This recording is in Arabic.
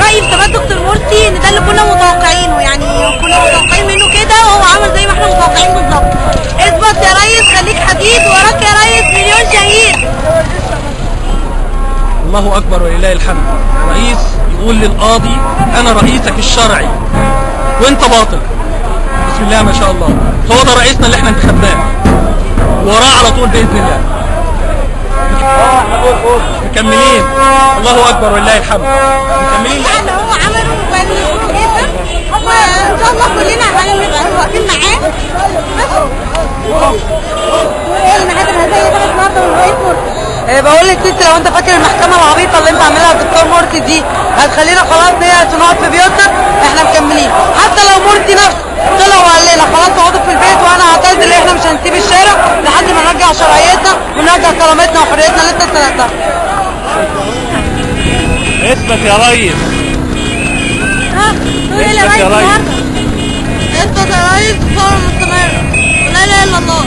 رايي في ثبات دكتور مرسي ان ده اللي كنا متوقعينه، يعني كنا متوقعين منه كده وهو عمل زي ما احنا متوقعين بالظبط. اثبت يا ريس، خليك حديد، وراك يا ريس مليون شهيد. الله اكبر ولله الحمد. رئيس يقول للقاضي انا رئيسك الشرعي وانت باطل. بسم الله ما شاء الله. هو ده رئيسنا اللي احنا انتخبناه، وراه على طول باذن الله. مكملين. الله اكبر ولله الحمد. مكملين اللي هو عمله كان جدا، وان شاء الله كلنا هنبقى واقفين معاه. ايه المحاكم الهزليه اللي النهارده من رئيس مرسي؟ بقول للست لو انت فاكر المحكمه العبيطه اللي انت عاملها الدكتور مرسي دي هتخلينا خلاص نيأس ونقعد في بيوتنا، احنا مكملين. حتى لو مرسي نفسه طلع وقال لنا خلاص اقعدوا في البيت وانا هعتذر، احنا مش هنسيب الشارع لحد ما نرجع شرعيتنا ونرجع كرامتنا وحريتنا اللي انت سرقتها. اثبت يا ريس. تقول ايه يا ريس النهارده؟ اثبت يا ريس، ثوره مستمره، لا اله الا الله.